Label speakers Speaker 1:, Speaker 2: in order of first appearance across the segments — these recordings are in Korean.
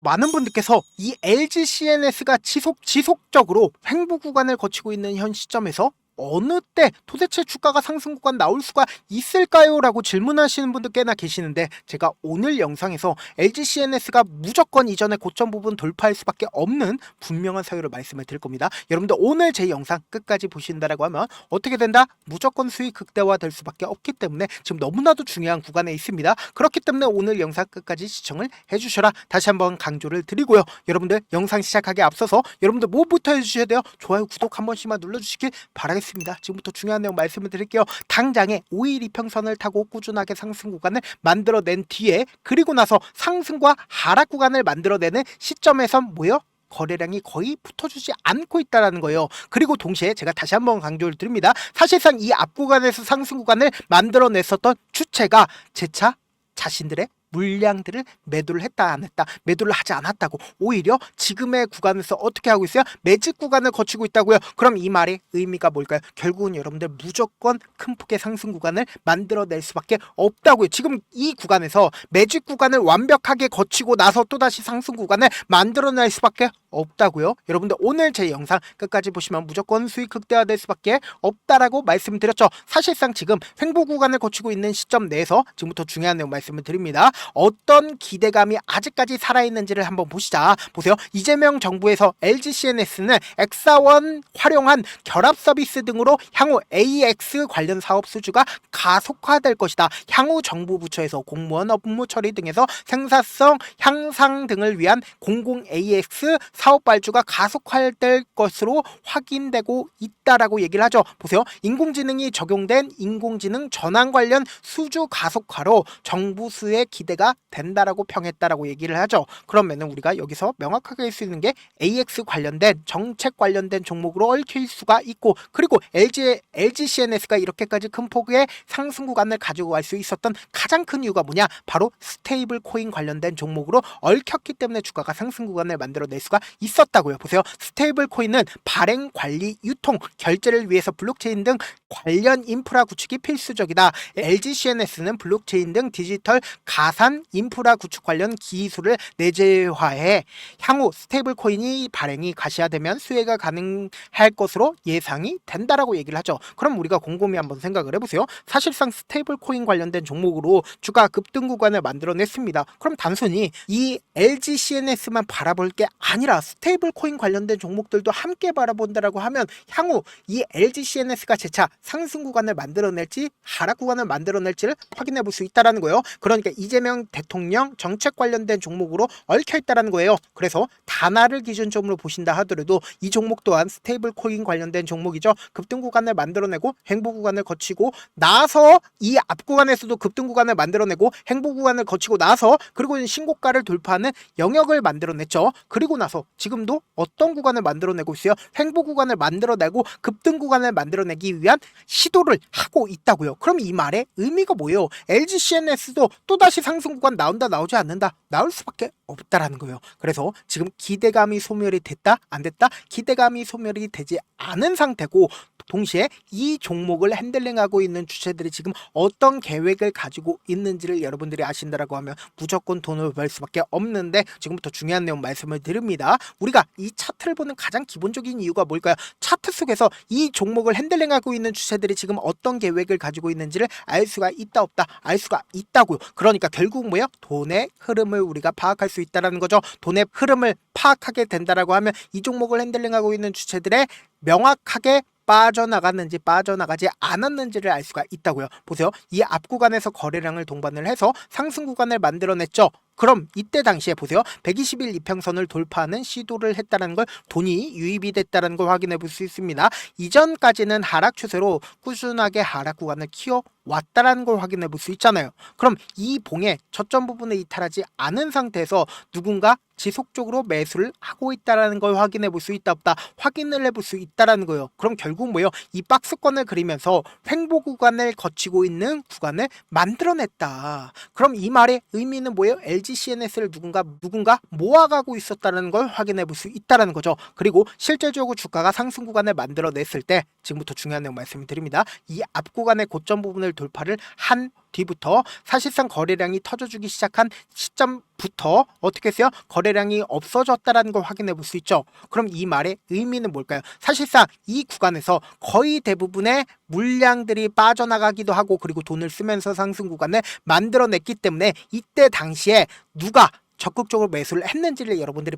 Speaker 1: 많은 분들께서 이 LG CNS가 지속적으로 횡보 구간을 거치고 있는 현 시점에서 어느 때 도대체 주가가 상승 구간 나올 수가 있을까요? 라고 질문하시는 분들 꽤나 계시는데, 제가 오늘 영상에서 LG CNS가 무조건 이전의 고점 부분 돌파할 수밖에 없는 분명한 사유를 말씀을 드릴 겁니다. 여러분들 오늘 제 영상 끝까지 보신다라고 하면 어떻게 된다? 무조건 수익 극대화 될 수밖에 없기 때문에 지금 너무나도 중요한 구간에 있습니다. 그렇기 때문에 오늘 영상 끝까지 시청을 해주셔라 다시 한번 강조를 드리고요. 여러분들 영상 시작하기에 앞서서 여러분들 뭐부터 해주셔야 돼요? 좋아요, 구독 한 번씩만 눌러주시길 바라겠습니다. 지금부터 중요한 내용 말씀을 드릴게요. 당장에 5일 이평선을 타고 꾸준하게 상승 구간을 만들어낸 뒤에, 그리고 나서 상승과 하락 구간을 만들어내는 시점에선 뭐요? 거래량이 거의 붙어주지 않고 있다는 거예요. 그리고 동시에 제가 다시 한번 강조를 드립니다. 사실상 이 앞 구간에서 상승 구간을 만들어냈었던 주체가 재차 자신들의 물량들을 매도를 했다 안 했다, 매도를 하지 않았다고, 오히려 지금의 구간에서 어떻게 하고 있어요? 매집 구간을 거치고 있다고요. 그럼 이 말의 의미가 뭘까요? 결국은 여러분들 무조건 큰 폭의 상승 구간을 만들어낼 수밖에 없다고요. 지금 이 구간에서 매집 구간을 완벽하게 거치고 나서 또다시 상승 구간을 만들어낼 수밖에 없다고요. 여러분들 오늘 제 영상 끝까지 보시면 무조건 수익 극대화될 수밖에 없다라고 말씀드렸죠. 사실상 지금 횡보 구간을 거치고 있는 시점 내에서 지금부터 중요한 내용 말씀을 드립니다. 어떤 기대감이 아직까지 살아있는지를 한번 보시자. 보세요. 이재명 정부에서 LG CNS는 엑사원 활용한 결합 서비스 등으로 향후 AX 관련 사업 수주가 가속화될 것이다. 향후 정부 부처에서 공무원 업무 처리 등에서 생산성 향상 등을 위한 공공 AX 사업 발주가 가속화될 것으로 확인되고 있다라고 얘기를 하죠. 보세요. 인공지능이 적용된 인공지능 전환 관련 수주 가속화로 정부 수의 기대가 된다라고 평했다라고 얘기를 하죠. 그러면은 우리가 여기서 명확하게 할 수 있는 게 AX 관련된 정책 관련된 종목으로 얽힐 수가 있고, 그리고 LG CNS가 이렇게까지 큰 폭의 상승 구간을 가지고 갈 수 있었던 가장 큰 이유가 뭐냐? 바로 스테이블 코인 관련된 종목으로 얽혔기 때문에 주가가 상승 구간을 만들어낼 수가 있었다고요. 보세요. 스테이블 코인은 발행, 관리, 유통, 결제를 위해서 블록체인 등 관련 인프라 구축이 필수적이다. LG CNS는 블록체인 등 디지털 가산 인프라 구축 관련 기술을 내재화해 향후 스테이블 코인이 발행이 가시화되면 수혜가 가능할 것으로 예상이 된다라고 얘기를 하죠. 그럼 우리가 곰곰이 한번 생각을 해보세요. 사실상 스테이블 코인 관련된 종목으로 주가 급등 구간을 만들어냈습니다. 그럼 단순히 이 LG CNS만 바라볼 게 아니라 스테이블 코인 관련된 종목들도 함께 바라본다라고 하면 향후 이 LG CNS가 재차 상승 구간을 만들어낼지 하락 구간을 만들어낼지를 확인해 볼 수 있다라는 거예요. 그러니까 이재명 대통령 정책 관련된 종목으로 얽혀 있다라는 거예요. 그래서 단화를 기준점으로 보신다 하더라도 이 종목 또한 스테이블 코인 관련된 종목이죠. 급등 구간을 만들어내고 횡보 구간을 거치고 나서 이 앞 구간에서도 급등 구간을 만들어내고 횡보 구간을 거치고 나서 그리고 신고가를 돌파하는 영역을 만들어냈죠. 그리고 나서 지금도 어떤 구간을 만들어내고 있어요? 횡보 구간을 만들어내고 급등 구간을 만들어내기 위한 시도를 하고 있다고요. 그럼 이 말의 의미가 뭐예요? LG CNS도 또다시 상승 구간 나온다 나오지 않는다? 나올 수밖에 없다라는 거예요. 그래서 지금 기대감이 소멸이 됐다 안 됐다? 기대감이 소멸이 되지 않은 상태고, 동시에 이 종목을 핸들링하고 있는 주체들이 지금 어떤 계획을 가지고 있는지를 여러분들이 아신다라고 하면 무조건 돈을 벌 수밖에 없는데, 지금부터 중요한 내용 말씀을 드립니다. 우리가 이 차트를 보는 가장 기본적인 이유가 뭘까요? 차트 속에서 이 종목을 핸들링하고 있는 주체들이 지금 어떤 계획을 가지고 있는지를 알 수가 있다 없다? 알 수가 있다고요. 그러니까 결국 뭐예요? 돈의 흐름을 우리가 파악할 수 있다라는 거죠. 돈의 흐름을 파악하게 된다라고 하면 이 종목을 핸들링하고 있는 주체들의 명확하게 빠져나갔는지 빠져나가지 않았는지를 알 수가 있다고요. 보세요. 이 앞 구간에서 거래량을 동반을 해서 상승 구간을 만들어냈죠. 그럼 이때 당시에 보세요. 120일 이평선을 돌파하는 시도를 했다는 걸, 돈이 유입이 됐다는 걸 확인해 볼 수 있습니다. 이전까지는 하락 추세로 꾸준하게 하락 구간을 키워왔다는 걸 확인해 볼 수 있잖아요. 그럼 이 봉의 저점 부분을 이탈하지 않은 상태에서 누군가 지속적으로 매수를 하고 있다는 걸 확인해 볼 수 있다 없다? 확인을 해볼 수 있다는 거예요. 그럼 결국 뭐예요? 이 박스권을 그리면서 횡보 구간을 거치고 있는 구간을 만들어냈다. 그럼 이 말의 의미는 뭐예요? LG CNS를 누군가 모아가고 있었다는 걸 확인해 볼 수 있다는 거죠. 그리고 실제적으로 주가가 상승 구간을 만들어냈을 때, 지금부터 중요한 내용 말씀을 드립니다. 이 앞 구간의 고점 부분을 돌파를 한 뒤부터 사실상 거래량이 터져주기 시작한 시점부터 어떻게 했어요? 거래량이 없어졌다라는 걸 확인해 볼 수 있죠. 그럼 이 말의 의미는 뭘까요? 사실상 이 구간에서 거의 대부분의 물량들이 빠져나가기도 하고 그리고 돈을 쓰면서 상승 구간을 만들어냈기 때문에 이때 당시에 누가 적극적으로 매수를 했는지를 여러분들이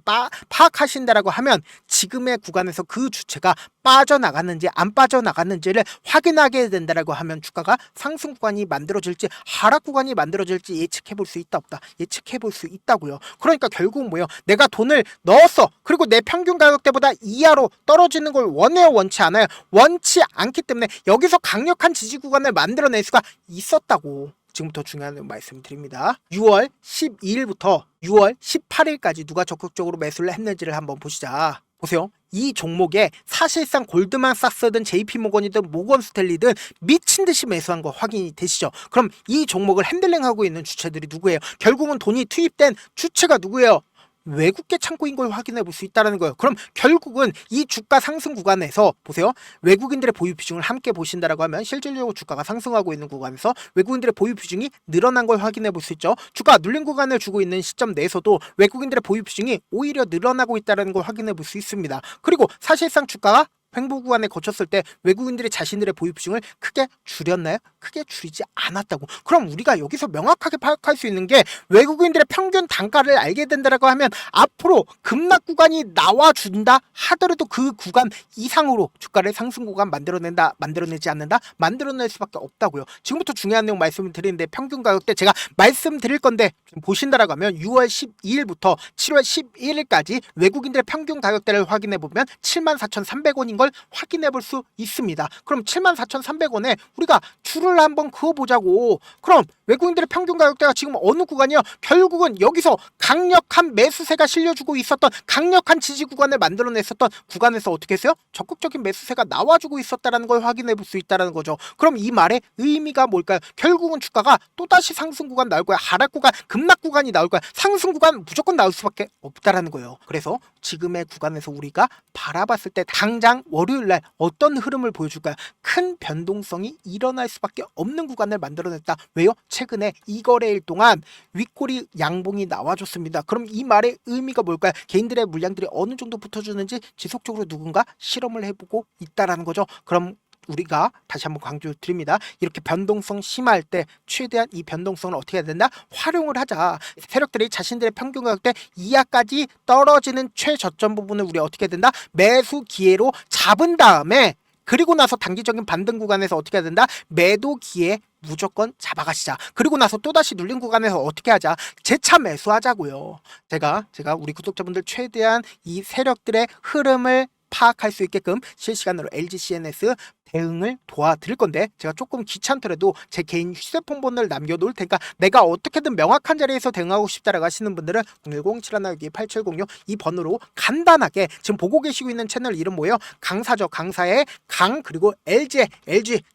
Speaker 1: 파악하신다라고 하면 지금의 구간에서 그 주체가 빠져나갔는지 안 빠져나갔는지를 확인하게 된다라고 하면 주가가 상승 구간이 만들어질지 하락 구간이 만들어질지 예측해 볼 수 있다 없다 예측해 볼 수 있다고요. 그러니까 결국 뭐예요? 내가 돈을 넣었어. 그리고 내 평균 가격대보다 이하로 떨어지는 걸 원해요? 원치 않아요? 원치 않기 때문에 여기서 강력한 지지 구간을 만들어낼 수가 있었다고. 지금부터 중요한 말씀 드립니다. 6월 12일부터 6월 18일까지 누가 적극적으로 매수를 했는지를 한번 보시자. 보세요. 이 종목에 사실상 골드만삭스든 JP모건이든 모건스탠리든 미친듯이 매수한 거 확인이 되시죠? 그럼 이 종목을 핸들링하고 있는 주체들이 누구예요? 결국은 돈이 투입된 주체가 누구예요? 외국계 창고인 걸 확인해 볼 수 있다는 거예요. 그럼 결국은 이 주가 상승 구간에서 보세요. 외국인들의 보유 비중을 함께 보신다라고 하면 실질적으로 주가가 상승하고 있는 구간에서 외국인들의 보유 비중이 늘어난 걸 확인해 볼 수 있죠. 주가가 눌린 구간을 주고 있는 시점 내에서도 외국인들의 보유 비중이 오히려 늘어나고 있다는 걸 확인해 볼 수 있습니다. 그리고 사실상 주가가 횡보 구간에 거쳤을 때 외국인들이 자신들의 보유 비중을 크게 줄였나요? 크게 줄이지 않았다고. 그럼 우리가 여기서 명확하게 파악할 수 있는 게 외국인들의 평균 단가를 알게 된다라고 하면 앞으로 급락 구간이 나와준다 하더라도 그 구간 이상으로 주가를 상승 구간 만들어내지 않는다? 만들어낼 수밖에 없다고요. 지금부터 중요한 내용 말씀을 드리는데 평균 가격대 제가 말씀드릴 건데 보신다라고 하면 6월 12일부터 7월 11일까지 외국인들의 평균 가격대를 확인해 보면 74,300원인 걸 확인해 볼 수 있습니다. 그럼 74,300원에 우리가 줄을 한번 그어보자고. 그럼 외국인들의 평균 가격대가 지금 어느 구간이요? 결국은 여기서 강력한 매수세가 실려주고 있었던 강력한 지지 구간을 만들어냈었던 구간에서 어떻게 했어요? 적극적인 매수세가 나와주고 있었다는 걸 확인해 볼 수 있다는 거죠. 그럼 이 말의 의미가 뭘까요? 결국은 주가가 또다시 상승 구간 나올 거야. 하락 구간, 급락 구간이 나올 거야. 상승 구간 무조건 나올 수밖에 없다라는 거예요. 그래서 지금의 구간에서 우리가 바라봤을 때 당장 월요일날 어떤 흐름을 보여줄까요? 큰 변동성이 일어날 수밖에 없는 구간을 만들어냈다. 왜요? 최근에 이 거래일 동안 윗꼬리 양봉이 나와줬습니다. 그럼 이 말의 의미가 뭘까요? 개인들의 물량들이 어느 정도 붙어주는지 지속적으로 누군가 실험을 해보고 있다라는 거죠. 그럼 우리가 다시 한번 강조드립니다. 이렇게 변동성 심할 때 최대한 이 변동성을 어떻게 해야 된다? 활용을 하자. 세력들이 자신들의 평균 가격대 이하까지 떨어지는 최저점 부분을 우리 어떻게 해야 된다? 매수 기회로 잡은 다음에 그리고 나서 단기적인 반등 구간에서 어떻게 해야 된다? 매도 기회 무조건 잡아가시자. 그리고 나서 또다시 눌린 구간에서 어떻게 하자? 재차 매수하자고요. 제가 우리 구독자분들 최대한 이 세력들의 흐름을 파악할 수 있게끔 실시간으로 LG CNS 대응을 도와드릴 건데 제가 조금 귀찮더라도 제 개인 휴대폰 번호를 남겨놓을 테니까 내가 어떻게든 명확한 자리에서 대응하고 싶다라고 하시는 분들은 010-7162-8706 이 번호로 간단하게 지금 보고 계시고 있는 채널 이름 뭐예요? 강사죠. 강사의 강 그리고 LG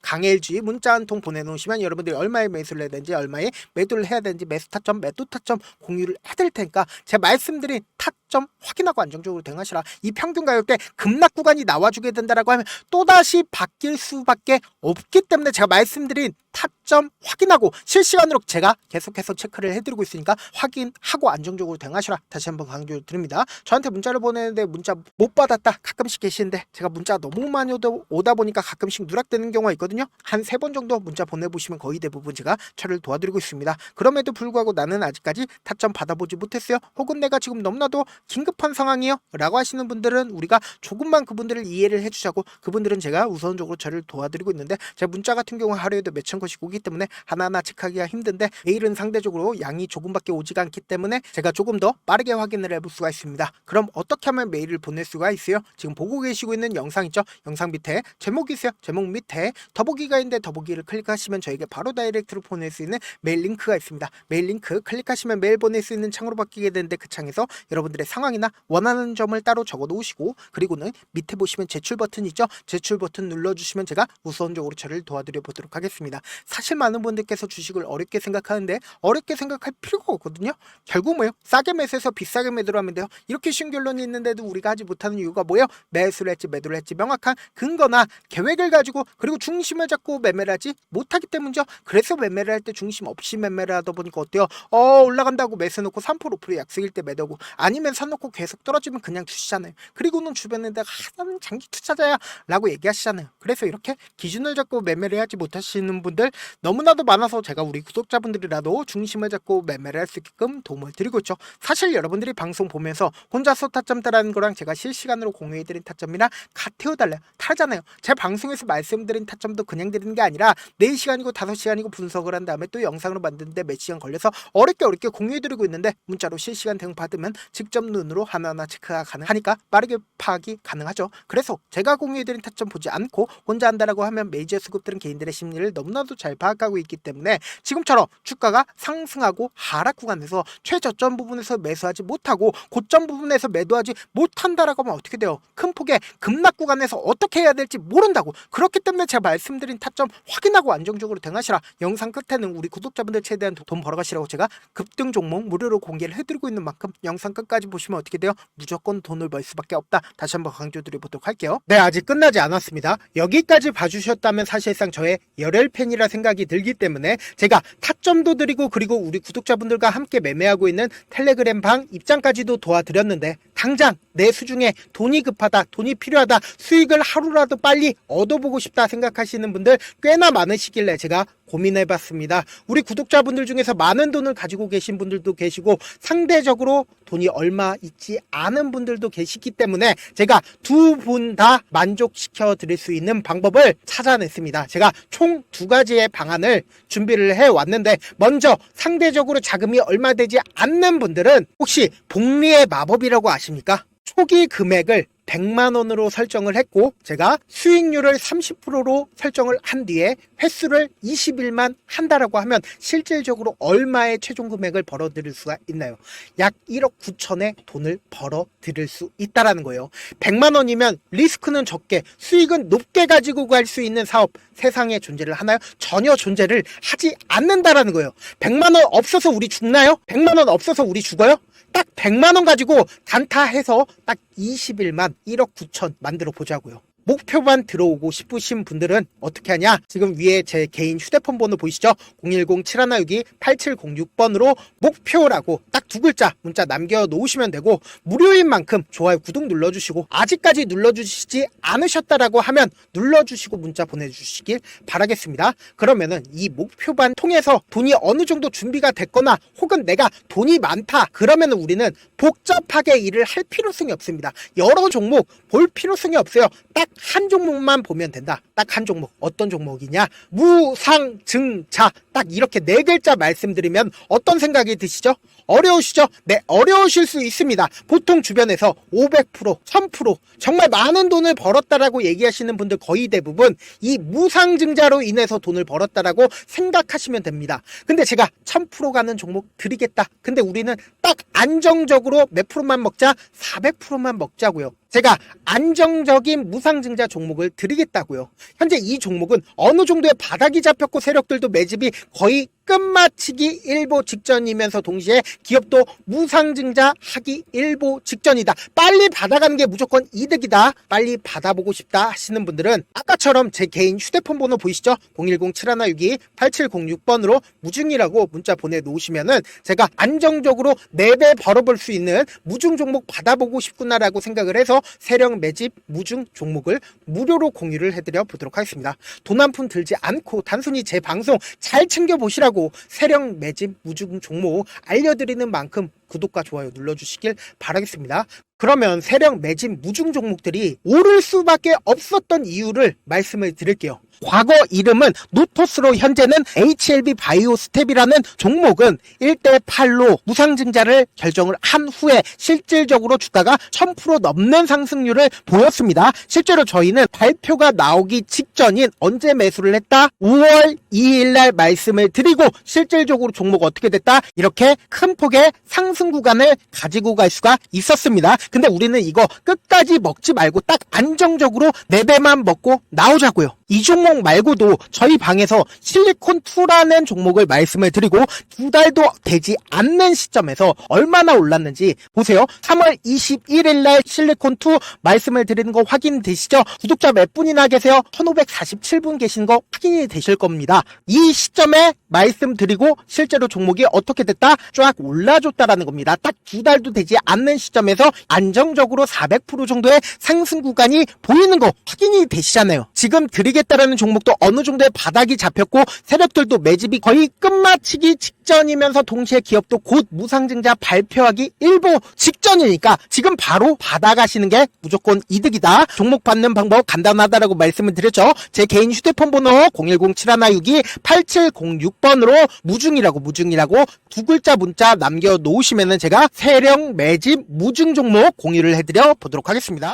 Speaker 1: 강 LG 문자 한 통 보내놓으시면 여러분들이 얼마에 매수를 해야 되는지 얼마에 매도를 해야 되는지 매수 타점 매도 타점 공유를 해드릴 테니까 제가 말씀드린 타점 확인하고 안정적으로 대응하시라. 이 평균 가격대 급락 구간이 나와주게 된다라고 하면 또다시 바뀔 수밖에 없기 때문에 제가 말씀드린 타점 확인하고 실시간으로 제가 계속해서 체크를 해드리고 있으니까 확인하고 안정적으로 대응하시라. 다시 한번 강조드립니다. 저한테 문자를 보내는데 문자 못 받았다 가끔씩 계시는데 제가 문자 너무 많이 오다 보니까 가끔씩 누락되는 경우가 있거든요. 한 3번 정도 문자 보내보시면 거의 대부분 제가 처리를 도와드리고 있습니다. 그럼에도 불구하고 나는 아직까지 타점 받아보지 못했어요. 혹은 내가 지금 너무나도 긴급한 상황이요 라고 하시는 분들은 우리가 조금만 그분들을 이해를 해주자고 그분들은 제가 우선적으로 처리를 도와드리고 있는데 제 문자 같은 경우 하루에도 몇천 것이 오기 때문에 하나하나 체크하기가 힘든데 메일은 상대적으로 양이 조금밖에 오지가 않기 때문에 제가 조금 더 빠르게 확인을 해볼 수가 있습니다. 그럼 어떻게 하면 메일을 보낼 수가 있어요? 지금 보고 계시고 있는 영상 있죠? 영상 밑에 제목이 있어요. 제목 밑에 더보기가 있는데 더보기를 클릭하시면 저에게 바로 다이렉트로 보낼 수 있는 메일 링크가 있습니다. 메일 링크 클릭하시면 메일 보낼 수 있는 창으로 바뀌게 되는데 그 창에서 여러분들의 상황이나 원하는 점을 따로 적어 놓으시고 그리고는 밑에 보시면 제출 버튼 있죠? 제출 버튼 눌러주시면 눌러주시면 제가 우선적으로 처리를 도와드려 보도록 하겠습니다. 사실 많은 분들께서 주식을 어렵게 생각하는데 어렵게 생각할 필요가 없거든요. 결국 뭐예요? 싸게 매수해서 비싸게 매도를 하면 돼요. 이렇게 쉬운 결론이 있는데도 우리가 하지 못하는 이유가 뭐예요? 매수를 했지 매도를 했지 명확한 근거나 계획을 가지고 그리고 중심을 잡고 매매를 하지 못하기 때문이죠. 그래서 매매를 할 때 중심 없이 매매를 하다 보니까 어때요? 올라간다고 매수 놓고 3% 5% 약속일 때 매도고 아니면 사놓고 계속 떨어지면 그냥 두시잖아요. 그리고는 주변에다가 나는 장기 투자자야 라고 얘기하시잖아요. 그래서 이렇게 기준을 잡고 매매를 하지 못하시는 분들 너무나도 많아서 제가 우리 구독자분들이라도 중심을 잡고 매매를 할 수 있게끔 도움을 드리고 있죠. 사실 여러분들이 방송 보면서 혼자서 타점 따라하는 거랑 제가 실시간으로 공유해드린 타점이랑 같아요 달라요? 다르잖아요. 제 방송에서 말씀드린 타점도 그냥 드리는 게 아니라 4시간이고 5시간이고 분석을 한 다음에 또 영상으로 만드는데 몇 시간 걸려서 어렵게 공유해드리고 있는데 문자로 실시간 대응 받으면 직접 눈으로 하나하나 체크가 가능하니까 빠르게 파악이 가능하죠. 그래서 제가 공유해드린 타점 보지 않고 혼자 한다라고 하면 메이저 수급들은 개인들의 심리를 너무나도 잘 파악하고 있기 때문에 지금처럼 주가가 상승하고 하락 구간에서 최저점 부분에서 매수하지 못하고 고점 부분에서 매도하지 못한다라고 하면 어떻게 돼요? 큰 폭의 급락 구간에서 어떻게 해야 될지 모른다고. 그렇기 때문에 제가 말씀드린 타점 확인하고 안정적으로 대응하시라. 영상 끝에는 우리 구독자분들 최대한 돈 벌어가시라고 제가 급등 종목 무료로 공개를 해드리고 있는 만큼 영상 끝까지 보시면 어떻게 돼요? 무조건 돈을 벌 수밖에 없다. 다시 한번 강조드려보도록 할게요. 네, 아직 끝나지 않았습니다. 여기까지 봐주셨다면 사실상 저의 열혈 팬이라 생각이 들기 때문에 제가 타점도 드리고 그리고 우리 구독자분들과 함께 매매하고 있는 텔레그램 방 입장까지도 도와드렸는데 당장 내 수중에 돈이 급하다, 돈이 필요하다, 수익을 하루라도 빨리 얻어보고 싶다 생각하시는 분들 꽤나 많으시길래 제가 고민해봤습니다. 우리 구독자분들 중에서 많은 돈을 가지고 계신 분들도 계시고 상대적으로 돈이 얼마 있지 않은 분들도 계시기 때문에 제가 두 분 다 만족시켜 드릴 수 있는 방법을 찾아냈습니다. 제가 총 2가지의 방안을 준비를 해왔는데 먼저 상대적으로 자금이 얼마 되지 않는 분들은 혹시 복리의 마법이라고 아십니까? 초기 금액을 100만원으로 설정을 했고 제가 수익률을 30%로 설정을 한 뒤에 횟수를 20일만 한다라고 하면 실질적으로 얼마의 최종 금액을 벌어들일 수가 있나요? 약 1억 9천의 돈을 벌어들일 수 있다라는 거예요. 100만원이면 리스크는 적게 수익은 높게 가지고 갈 수 있는 사업 세상에 존재를 하나요? 전혀 존재를 하지 않는다라는 거예요. 100만원 없어서 우리 죽나요? 100만원 없어서 우리 죽어요? 딱 100만원 가지고 단타해서 딱 20일만 1억 9천 만들어 보자고요. 목표만 들어오고 싶으신 분들은 어떻게 하냐? 지금 위에 제 개인 휴대폰 번호 보이시죠? 010-7162-8706번으로 목표라고 딱 2글자 문자 남겨놓으시면 되고 무료인 만큼 좋아요 구독 눌러주시고 아직까지 눌러주시지 않으셨다라고 하면 눌러주시고 문자 보내주시길 바라겠습니다. 그러면은 이 목표반 통해서 돈이 어느 정도 준비가 됐거나 혹은 내가 돈이 많다 그러면은 우리는 복잡하게 일을 할 필요성이 없습니다. 여러 종목 볼 필요성이 없어요. 딱 한 종목만 보면 된다. 딱 한 종목. 어떤 종목이냐? 무상증자. 딱 이렇게 4글자 말씀드리면 어떤 생각이 드시죠? 어려우시죠? 네, 어려우실 수 있습니다. 보통 주변에서 500%, 1000% 정말 많은 돈을 벌었다라고 얘기하시는 분들 거의 대부분 이 무상증자로 인해서 돈을 벌었다라고 생각하시면 됩니다. 근데 제가 1000% 가는 종목 드리겠다. 근데 우리는 딱 안정적으로 몇 프로만 먹자? 400%만 먹자고요. 제가 안정적인 무상증자 종목을 드리겠다고요. 현재 이 종목은 어느 정도의 바닥이 잡혔고 세력들도 매집이 거의 끝마치기 일보 직전이면서 동시에 기업도 무상증자 하기 일보 직전이다. 빨리 받아가는 게 무조건 이득이다. 빨리 받아보고 싶다 하시는 분들은 아까처럼 제 개인 휴대폰 번호 보이시죠? 010-7162-8706번으로 무중이라고 문자 보내놓으시면은 제가 안정적으로 4배 벌어볼 수 있는 무중 종목 받아보고 싶구나라고 생각을 해서 세력 매집 무중 종목을 무료로 공유를 해드려 보도록 하겠습니다. 돈 한 푼 들지 않고 단순히 제 방송 잘 챙겨보시라고 세력 매집 무중 종목 알려드리는 만큼 구독과 좋아요 눌러주시길 바라겠습니다. 그러면 세력 매집 무중 종목들이 오를 수밖에 없었던 이유를 말씀을 드릴게요. 과거 이름은 노토스로 현재는 HLB 바이오스텝이라는 종목은 1대8로 무상증자를 결정을 한 후에 실질적으로 주가가 1000% 넘는 상승률을 보였습니다. 실제로 저희는 발표가 나오기 직전인 언제 매수를 했다? 5월 2일날 말씀을 드리고 실질적으로 종목 어떻게 됐다? 이렇게 큰 폭의 상승 구간을 가지고 갈 수가 있었습니다. 근데 우리는 이거 끝까지 먹지 말고 딱 안정적으로 4배만 먹고 나오자고요. 이 종목 말고도 저희 방에서 실리콘2라는 종목을 말씀을 드리고 2달도 되지 않는 시점에서 얼마나 올랐는지 보세요. 3월 21일날 실리콘2 말씀을 드리는 거 확인되시죠? 구독자 몇 분이나 계세요? 1547분 계신 거 확인이 되실 겁니다. 이 시점에 말씀드리고 실제로 종목이 어떻게 됐다? 쫙 올라줬다라는 겁니다. 딱 2달도 되지 않는 시점에서 안정적으로 400% 정도의 상승 구간이 보이는 거 확인이 되시잖아요. 지금 드리겠다라는 종목도 어느 정도의 바닥이 잡혔고 세력들도 매집이 거의 끝마치기 직전이면서 동시에 기업도 곧 무상증자 발표하기 일보 직전이니까 지금 바로 받아가시는 게 무조건 이득이다. 종목 받는 방법 간단하다라고 말씀을 드렸죠. 제 개인 휴대폰 번호 010-7162-8706번으로 무중이라고 두 글자 문자 남겨놓으시면은 제가 세력 매집 무중 종목 공유를 해드려 보도록 하겠습니다.